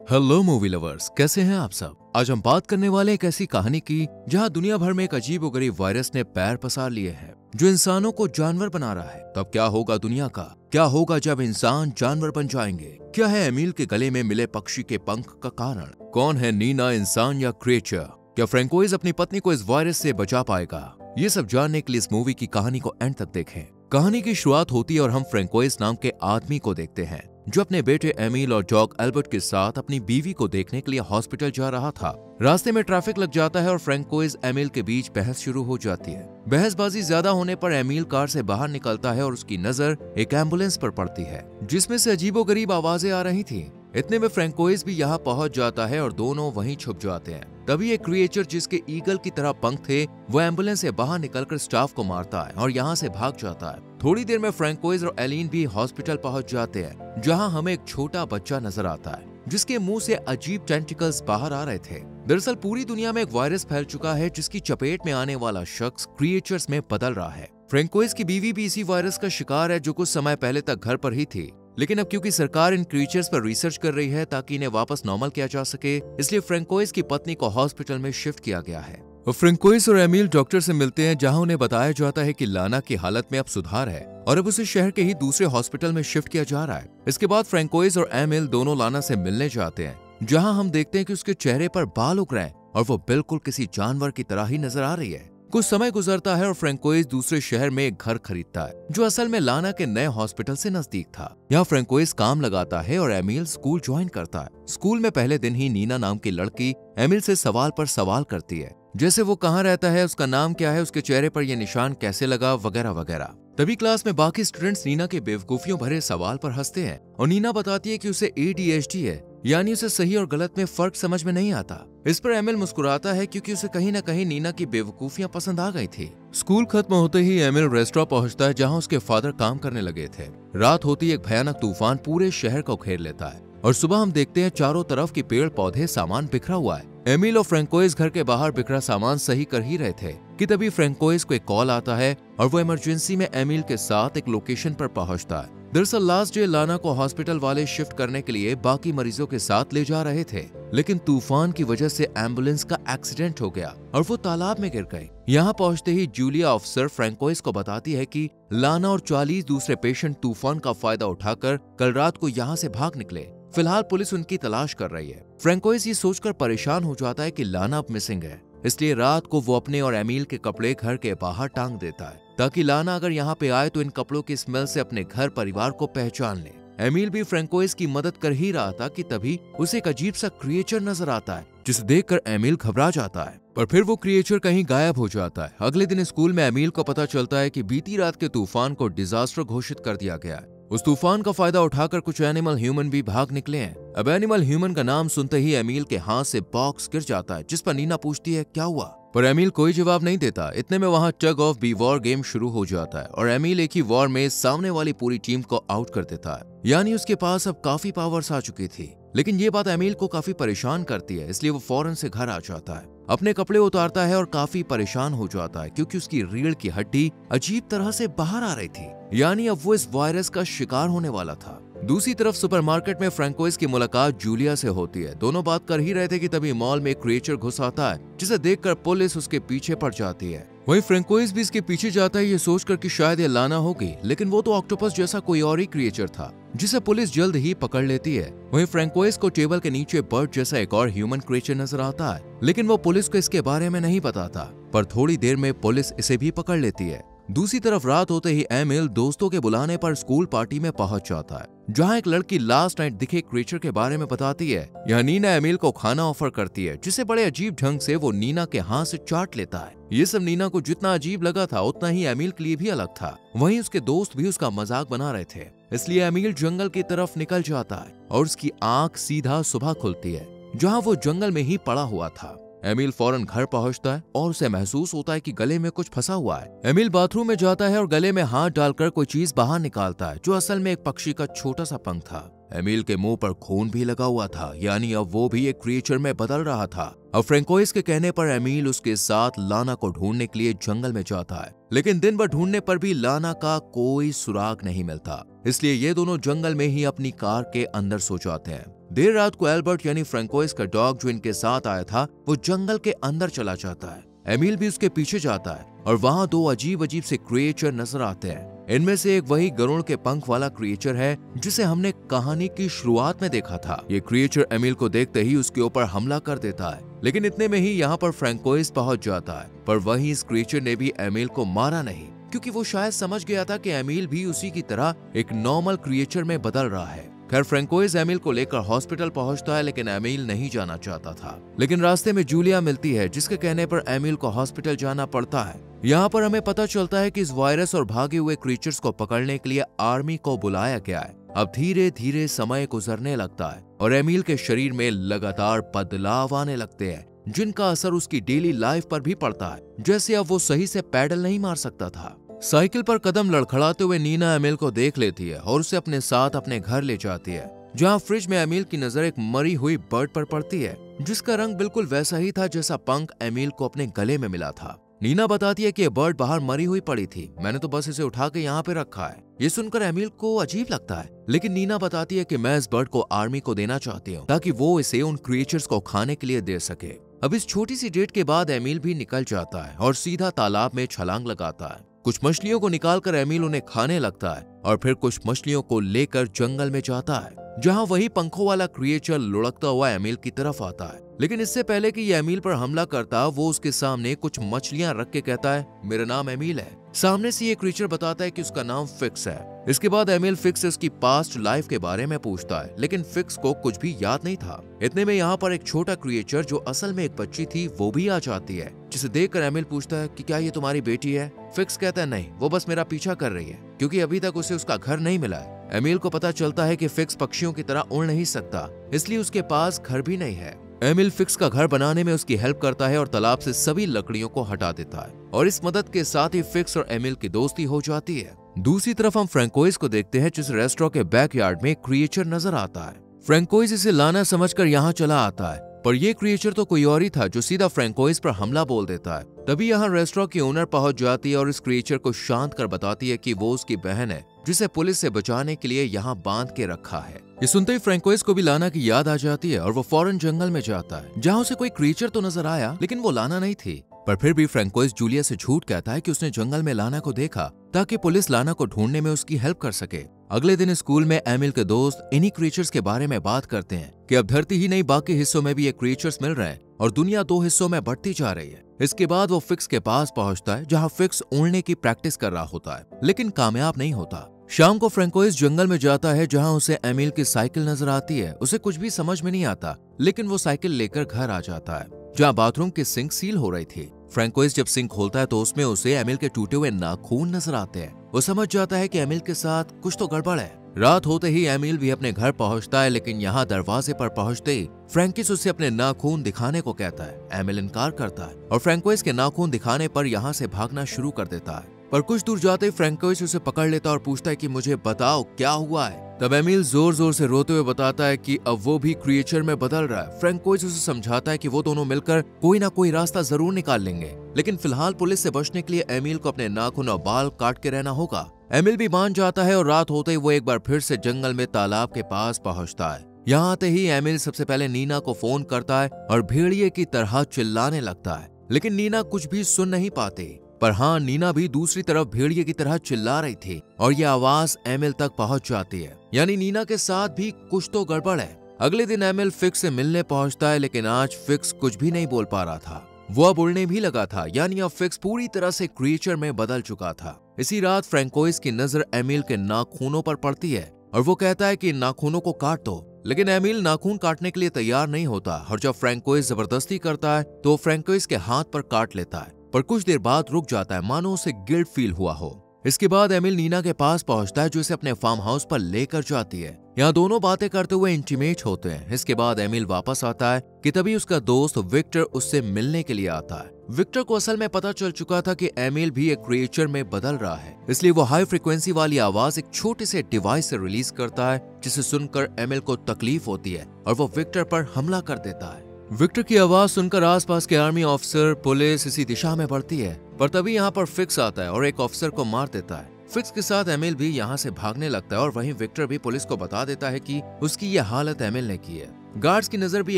Hello movie lovers, कैसे हैं आप सब। आज हम बात करने वाले एक ऐसी कहानी की जहां दुनिया भर में एक अजीबोगरीब वायरस ने पैर पसार लिए हैं जो इंसानों को जानवर बना रहा है। तब क्या होगा दुनिया का? क्या होगा जब इंसान जानवर बन जाएंगे? क्या है एमिल के गले में मिले पक्षी के पंख का कारण? कौन है नीना, इंसान या क्रिएचर? क्या फ्रैंकोइज अपनी पत्नी को इस वायरस से बचा पाएगा? ये सब जानने के लिए इस मूवी की कहानी को एंड तक देखें। कहानी की शुरुआत होती है और हम फ्रैंकोइज नाम के आदमी को देखते हैं जो अपने बेटे एमिल और डॉग एल्बर्ट के साथ अपनी बीवी को देखने के लिए हॉस्पिटल जा रहा था। रास्ते में ट्रैफिक लग जाता है और फ्रैंकोइज एमिल के बीच बहस शुरू हो जाती है। बहसबाजी ज्यादा होने पर एमिल कार से बाहर निकलता है और उसकी नजर एक एम्बुलेंस पर पड़ती है जिसमें से अजीबोगरीब आवाजें आ रही थी। इतने में फ्रैंकोइज भी यहाँ पहुंच जाता है और दोनों वहीं छुप जाते हैं। तभी एक क्रिएचर जिसके ईगल की तरह पंख थे वो एम्बुलेंस से बाहर निकलकर स्टाफ को मारता है और यहाँ से भाग जाता है। थोड़ी देर में फ्रैंकोइज और एलिन भी हॉस्पिटल पहुंच जाते हैं जहाँ हमें एक छोटा बच्चा नजर आता है जिसके मुंह से अजीब टेंटिकल्स बाहर आ रहे थे। दरअसल पूरी दुनिया में एक वायरस फैल चुका है जिसकी चपेट में आने वाला शख्स क्रिएचर्स में बदल रहा है। फ्रैंकोइज की बीवी भी इसी वायरस का शिकार है जो कुछ समय पहले तक घर पर ही थी, लेकिन अब क्योंकि सरकार इन क्रीचर्स पर रिसर्च कर रही है ताकि इन्हें वापस नॉर्मल किया जा सके, इसलिए फ्रैंकोइज की पत्नी को हॉस्पिटल में शिफ्ट किया गया है। फ्रैंकोइज और एमिल डॉक्टर से मिलते हैं जहां उन्हें बताया जाता है कि लाना की हालत में अब सुधार है और अब उसे शहर के ही दूसरे हॉस्पिटल में शिफ्ट किया जा रहा है। इसके बाद फ्रैंकोइज और एमिल दोनों लाना से मिलने जाते हैं जहाँ हम देखते हैं कि उसके चेहरे पर बाल उग रहे हैं और वो बिल्कुल किसी जानवर की तरह ही नजर आ रही है। कुछ समय गुजरता है और फ्रैंकोइज दूसरे शहर में एक घर खरीदता है जो असल में लाना के नए हॉस्पिटल से नजदीक था। यहाँ फ्रैंकोइज काम लगाता है और एमिल स्कूल ज्वाइन करता है। स्कूल में पहले दिन ही नीना नाम की लड़की एमिल से सवाल पर सवाल करती है, जैसे वो कहाँ रहता है, उसका नाम क्या है, उसके चेहरे पर यह निशान कैसे लगा, वगैरह वगैरह। तभी क्लास में बाकी स्टूडेंट्स नीना के बेवकूफियों भरे सवाल पर हंसते हैं और नीना बताती है कि उसे ADHD है, यानी उसे सही और गलत में फर्क समझ में नहीं आता। इस पर एमिल मुस्कुराता है क्योंकि उसे कहीं न कहीं नीना की बेवकूफियां पसंद आ गई थी। स्कूल खत्म होते ही एमिल रेस्टोरेंट पहुंचता है जहां उसके फादर काम करने लगे थे। रात होती एक भयानक तूफान पूरे शहर को घेर लेता है और सुबह हम देखते हैं चारों तरफ के पेड़ पौधे सामान बिखरा हुआ है। एमिल और फ्रैंकोइज घर के बाहर बिखरा सामान सही कर ही रहे थे कि तभी फ्रैंकोइज को एक कॉल आता है और वो इमरजेंसी में एमिल के साथ एक लोकेशन पर पहुंचता है। दरअसल लास्ट डे लाना को हॉस्पिटल वाले शिफ्ट करने के लिए बाकी मरीजों के साथ ले जा रहे थे, लेकिन तूफान की वजह से एम्बुलेंस का एक्सीडेंट हो गया और वो तालाब में गिर गई। यहाँ पहुंचते ही जूलिया ऑफिसर फ्रैंकोइज को बताती है कि लाना और 40 दूसरे पेशेंट तूफान का फायदा उठाकर कल रात को यहाँ से भाग निकले। फिलहाल पुलिस उनकी तलाश कर रही है। फ्रैंकोइज ये सोचकर परेशान हो जाता है कि लाना अब मिसिंग है, इसलिए रात को वो अपने और एमिल के कपड़े घर के बाहर टांग देता है ताकि लाना अगर यहाँ पे आए तो इन कपड़ों की स्मेल से अपने घर परिवार को पहचान ले। एमिल भी फ्रैंकोइज की मदद कर ही रहा था कि तभी उसे एक अजीब सा क्रिएचर नजर आता है जिसे देखकर एमिल घबरा जाता है, पर फिर वो क्रिएचर कहीं गायब हो जाता है। अगले दिन स्कूल में एमिल को पता चलता है कि बीती रात के तूफान को डिजास्टर घोषित कर दिया गया है। उस तूफान का फायदा उठाकर कुछ एनिमल ह्यूमन भी भाग निकले हैं। अब एनिमल ह्यूमन का नाम सुनते ही एमिल के हाथ से बॉक्स गिर जाता है, जिस पर नीना पूछती है क्या हुआ, पर एमिल कोई जवाब नहीं देता। इतने में वहाँ टग ऑफ बी वॉर गेम शुरू हो जाता है और एमिल एक ही वॉर में सामने वाली पूरी टीम को आउट कर देता है, यानी उसके पास अब काफी पावर्स आ चुकी थी। लेकिन ये बात एमिल को काफी परेशान करती है, इसलिए वो फौरन से घर आ जाता है, अपने कपड़े उतारता है और काफी परेशान हो जाता है क्योंकि उसकी रीढ़ की हड्डी अजीब तरह से बाहर आ रही थी, यानी अब वो इस वायरस का शिकार होने वाला था। दूसरी तरफ सुपरमार्केट में फ्रैंकोइज की मुलाकात जूलिया से होती है। दोनों बात कर ही रहे थे कि तभी मॉल में एक क्रिएचर घुस आता है जिसे देखकर पुलिस उसके पीछे पड़ जाती है। वहीं फ्रैंकोइज भी इसके पीछे जाता है ये सोचकर कि शायद ये लाना होगी, लेकिन वो तो ऑक्टोपस जैसा कोई और ही क्रिएचर था जिसे पुलिस जल्द ही पकड़ लेती है। वहीं फ्रैंकोइज को टेबल के नीचे बर्ड जैसा एक और ह्यूमन क्रिएचर नजर आता है, लेकिन वो पुलिस को इसके बारे में नहीं बताता, पर थोड़ी देर में पुलिस इसे भी पकड़ लेती है। दूसरी तरफ रात होते ही एमिल दोस्तों के बुलाने पर स्कूल पार्टी में पहुंच जाता है जहां एक लड़की लास्ट नाइट दिखे क्रिएचर के बारे में बताती है। यह नीना एमिल को खाना ऑफर करती है जिसे बड़े अजीब ढंग से वो नीना के हाथ से चाट लेता है। ये सब नीना को जितना अजीब लगा था उतना ही एमिल के लिए भी अलग था। वहीं उसके दोस्त भी उसका मजाक बना रहे थे, इसलिए एमिल जंगल की तरफ निकल जाता है और उसकी आंख सीधा सुबह खुलती है जहाँ वो जंगल में ही पड़ा हुआ था। एमिल फौरन घर पहुंचता है और उसे महसूस होता है कि गले में कुछ फंसा हुआ है। एमिल बाथरूम में जाता है और गले में हाथ डालकर कोई चीज बाहर निकालता है जो असल में एक पक्षी का छोटा सा पंख था। एमिल के मुंह पर खून भी लगा हुआ था, यानी अब वो भी एक क्रिएचर में बदल रहा था। अब फ्रैंकोइस के कहने पर एमिल उसके साथ लाना को ढूंढने के लिए जंगल में जाता है, लेकिन दिन भर ढूंढने पर भी लाना का कोई सुराग नहीं मिलता। इसलिए ये दोनों जंगल में ही अपनी कार के अंदर सो जाते हैं। देर रात को एल्बर्ट यानी फ्रैंकोइस का डॉग जो इनके साथ आया था वो जंगल के अंदर चला जाता है। एमिल भी उसके पीछे जाता है और वहां दो अजीब अजीब से क्रिएचर नजर आते हैं। इनमें से एक वही गरुड़ के पंख वाला क्रिएचर है जिसे हमने कहानी की शुरुआत में देखा था। ये क्रिएचर एमिल को देखते ही उसके ऊपर हमला कर देता है, लेकिन इतने में ही यहाँ पर फ्रैंकोइस पहुंच जाता है। पर वहीं इस क्रिएचर ने भी एमिल को मारा नहीं, क्योंकि वो शायद समझ गया था कि एमिल भी उसी की तरह एक नॉर्मल क्रिएचर में बदल रहा है। खैर फ्रैंकोइस एमिल को लेकर हॉस्पिटल पहुंचता है, लेकिन एमिल नहीं जाना चाहता था। लेकिन रास्ते में जूलिया मिलती है, जिसके कहने पर एमिल को हॉस्पिटल जाना पड़ता है। यहाँ पर हमें पता चलता है कि इस वायरस और भागे हुए क्रीचर्स को पकड़ने के लिए आर्मी को बुलाया गया है। अब धीरे धीरे समय गुजरने लगता है और एमिल के शरीर में लगातार बदलाव आने लगते हैं, जिनका असर उसकी डेली लाइफ पर भी पड़ता है। जैसे अब वो सही से पैडल नहीं मार सकता था। साइकिल पर कदम लड़खड़ाते हुए नीना एमिल को देख लेती है और उसे अपने साथ अपने घर ले जाती है, जहाँ फ्रिज में एमिल की नजर एक मरी हुई बर्ड पर पड़ती है, जिसका रंग बिल्कुल वैसा ही था जैसा पंख एमिल को अपने गले में मिला था। नीना बताती है कि ये बर्ड बाहर मरी हुई पड़ी थी, मैंने तो बस इसे उठा के यहाँ पे रखा है। ये सुनकर एमिल को अजीब लगता है, लेकिन नीना बताती है कि मैं इस बर्ड को आर्मी को देना चाहती हूँ, ताकि वो इसे उन क्रिएचर्स को खाने के लिए दे सके। अब इस छोटी सी डेट के बाद एमिल भी निकल जाता है और सीधा तालाब में छलांग लगाता है। कुछ मछलियों को निकालकर एमिल उन्हें खाने लगता है और फिर कुछ मछलियों को लेकर जंगल में जाता है, जहां वही पंखों वाला क्रिएचर लुढ़कता हुआ एमिल की तरफ आता है। लेकिन इससे पहले कि ये एमिल पर हमला करता, वो उसके सामने कुछ मछलियां रख के कहता है, मेरा नाम एमिल है। सामने से ये क्रिएचर बताता है कि उसका नाम फिक्स है। इसके बाद एमिल फिक्स से उसकी पास्ट लाइफ के बारे में पूछता है, लेकिन फिक्स को कुछ भी याद नहीं था। इतने में यहाँ पर एक छोटा क्रिएचर जो असल में एक बच्ची थी वो भी आ जाती है, जिसे देखकर एमिल पूछता है कि क्या ये तुम्हारी बेटी है? फिक्स कहता है नहीं, वो बस मेरा पीछा कर रही है, क्योंकि अभी तक उसे उसका घर नहीं मिला है। एमिल को पता चलता है कि फिक्स पक्षियों की तरह उड़ नहीं सकता, इसलिए उसके पास घर भी नहीं है। एमिल फिक्स का घर बनाने में उसकी हेल्प करता है और तालाब से सभी लकड़ियों को हटा देता है, और इस मदद के साथ ही फिक्स और एमिल की दोस्ती हो जाती है। दूसरी तरफ हम फ्रैंकोइस को देखते हैं, जिस रेस्टोरेंट के बैकयार्ड में एक क्रिएचर नजर आता है। फ्रैंकोइस इसे लाना समझकर यहाँ चला आता है, पर यह क्रिएचर तो कोई और ही था, जो सीधा फ्रैंकोइस पर हमला बोल देता है। तभी यहाँ रेस्टोरेंट की ओनर पहुंच जाती है और इस क्रिएचर को शांत कर बताती है कि वो उसकी बहन है, जिसे पुलिस से बचाने के लिए यहाँ बांध के रखा है। ये सुनते ही फ्रैंकोइस को भी लाना की याद आ जाती है और वो फौरन जंगल में जाता है, जहाँ उसे कोई क्रिएचर तो नजर आया, लेकिन वो लाना नहीं थी। पर फिर भी फ्रैंकोइस जूलिया से झूठ कहता है कि उसने जंगल में लाना को देखा, ताकि पुलिस लाना को ढूंढने में उसकी हेल्प कर सके। अगले दिन स्कूल में एमिल के दोस्त इन्हीं क्रिएचर्स के बारे में बात करते हैं कि अब धरती ही नहीं बाकी हिस्सों में भी ये क्रिएचर्स मिल रहे हैं और दुनिया दो हिस्सों में बढ़ती जा रही है। इसके बाद वो फिक्स के पास पहुंचता है, जहां फिक्स उड़ने की प्रैक्टिस कर रहा होता है, लेकिन कामयाब नहीं होता। शाम को फ्रैंकोइस जंगल में जाता है, जहां उसे एमिल की साइकिल नजर आती है। उसे कुछ भी समझ में नहीं आता, लेकिन वो साइकिल लेकर घर आ जाता है, जहां बाथरूम की सिंक सील हो रही थी। फ्रैंकोइस जब सिंक खोलता है तो उसमें उसे एमिल के टूटे हुए नाखून नजर आते हैं। वो समझ जाता है कि एमिल के साथ कुछ तो गड़बड़ है। रात होते ही एमिल भी अपने घर पहुंचता है, लेकिन यहाँ दरवाजे पर पहुंचते ही फ्रैंकिस उसे अपने नाखून दिखाने को कहता है। एमिल इनकार करता है और फ्रैंकोइस के नाखून दिखाने पर यहाँ से भागना शुरू कर देता है। पर कुछ दूर जाते ही फ्रैंकोइस उसे पकड़ लेता और पूछता है कि मुझे बताओ क्या हुआ है। तब एमिल जोर जोर से रोते हुए बताता है कि अब वो भी क्रिएचर में बदल रहा है। फ्रैंकोइस उसे समझाता है कि वो दोनों मिलकर कोई ना कोई रास्ता जरूर निकाल लेंगे, लेकिन फिलहाल पुलिस से बचने के लिए एमिल को अपने नाखून और बाल काट के रहना होगा। एमिल भी मान जाता है और रात होते ही वो एक बार फिर से जंगल में तालाब के पास पहुंचता है। यहाँ आते ही एमिल सबसे पहले नीना को फोन करता है और भेड़िए की तरह चिल्लाने लगता है, लेकिन नीना कुछ भी सुन नहीं पाती। पर हाँ, नीना भी दूसरी तरफ भेड़िए की तरह चिल्ला रही थी और ये आवाज एमिल तक पहुंच जाती है, यानी नीना के साथ भी कुछ तो गड़बड़ है। अगले दिन एमिल फिक्स से मिलने पहुंचता है, लेकिन आज फिक्स कुछ भी नहीं बोल पा रहा था। वो अब उड़ने भी लगा था, यानी अब फिक्स पूरी तरह से क्रिएचर में बदल चुका था। इसी रात फ्रैंकोइस की नजर एमिल के नाखूनों पर पड़ती है और वो कहता है कि नाखूनों को काट दो, लेकिन एमिल नाखून काटने के लिए तैयार नहीं होता और जब फ्रैंकोइस जबरदस्ती करता है तो फ्रैंकोइस के हाथ पर काट लेता है, पर कुछ देर बाद रुक जाता है, मानो उसे गिल्ट फील हुआ हो। इसके बाद एमिल नीना के पास पहुंचता है, जो इसे अपने फार्म हाउस पर लेकर जाती है। यहाँ दोनों बातें करते हुए इंटीमेट होते हैं। इसके बाद एमिल वापस आता है कि तभी उसका दोस्त विक्टर उससे मिलने के लिए आता है। विक्टर को असल में पता चल चुका था कि एमिल भी एक क्रिएचर में बदल रहा है, इसलिए वो हाई फ्रीक्वेंसी वाली आवाज एक छोटे से डिवाइस से रिलीज करता है, जिसे सुनकर एमिल को तकलीफ होती है और वो विक्टर पर हमला कर देता है। विक्टर की आवाज सुनकर आसपास के आर्मी ऑफिसर, पुलिस इसी दिशा में बढ़ती है, पर तभी यहाँ पर फिक्स आता है और एक ऑफिसर को मार देता है। फिक्स के साथ एमिल भी यहाँ से भागने लगता है और वहीं विक्टर भी पुलिस को बता देता है कि उसकी ये हालत एमिल ने की है। गार्ड्स की नजर भी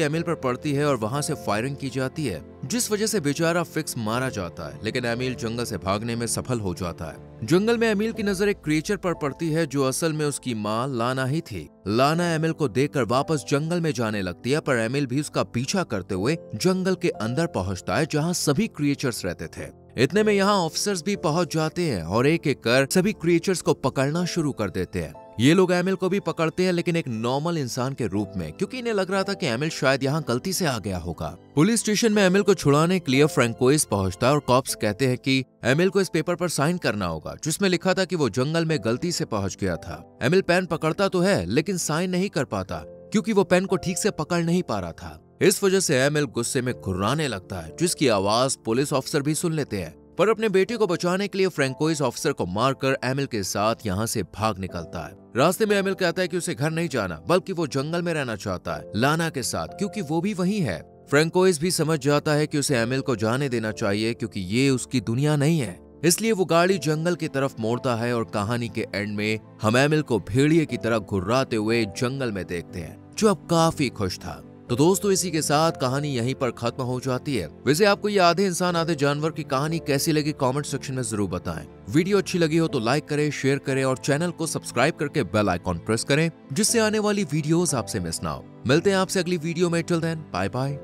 एमिल पर पड़ती है और वहाँ से फायरिंग की जाती है, जिस वजह से बेचारा फिक्स मारा जाता है, लेकिन एमिल जंगल से भागने में सफल हो जाता है। जंगल में एमिल की नजर एक क्रिएचर पर पड़ती है जो असल में उसकी माँ लाना ही थी। लाना एमिल को देखकर वापस जंगल में जाने लगती है, पर एमिल भी उसका पीछा करते हुए जंगल के अंदर पहुंचता है जहां सभी क्रिएचर्स रहते थे। इतने में यहाँ ऑफिसर्स भी पहुंच जाते हैं और एक एक कर सभी क्रिएचर्स को पकड़ना शुरू कर देते हैं। ये लोग एमिल को भी पकड़ते हैं, लेकिन एक नॉर्मल इंसान के रूप में, क्योंकि इन्हें लग रहा था कि एमिल शायद यहाँ गलती से आ गया होगा। पुलिस स्टेशन में एमिल को छुड़ाने के लिए फ्रैंकोइस पहुंचता है और कॉप्स कहते हैं कि एमिल को इस पेपर पर साइन करना होगा जिसमें लिखा था कि वो जंगल में गलती से पहुंच गया था। एमिल पेन पकड़ता तो है लेकिन साइन नहीं कर पाता, क्योंकि वो पेन को ठीक से पकड़ नहीं पा रहा था। इस वजह से एमिल गुस्से में घुर्राने लगता है, जिसकी आवाज पुलिस ऑफिसर भी सुन लेते हैं। पर अपने बेटे को बचाने के लिए फ्रैंकोइस ऑफिसर को मारकर एमिल के साथ यहाँ से भाग निकलता है। रास्ते में एमिल कहता है कि उसे घर नहीं जाना, बल्कि वो जंगल में रहना चाहता है लाना के साथ, क्योंकि वो भी वही है। फ्रैंकोइस भी समझ जाता है कि उसे एमिल को जाने देना चाहिए, क्योंकि ये उसकी दुनिया नहीं है। इसलिए वो गाड़ी जंगल की तरफ मोड़ता है और कहानी के एंड में हम एमिल को भेड़िए की तरह घुर्राते हुए जंगल में देखते हैं, जो अब काफी खुश था। तो दोस्तों, इसी के साथ कहानी यहीं पर खत्म हो जाती है। वैसे आपको ये आधे इंसान आधे जानवर की कहानी कैसी लगी कमेंट सेक्शन में जरूर बताएं। वीडियो अच्छी लगी हो तो लाइक करें, शेयर करें और चैनल को सब्सक्राइब करके बेल आइकॉन प्रेस करें, जिससे आने वाली वीडियोस आपसे मिस ना हो। मिलते हैं आपसे अगली वीडियो में। Till then bye bye.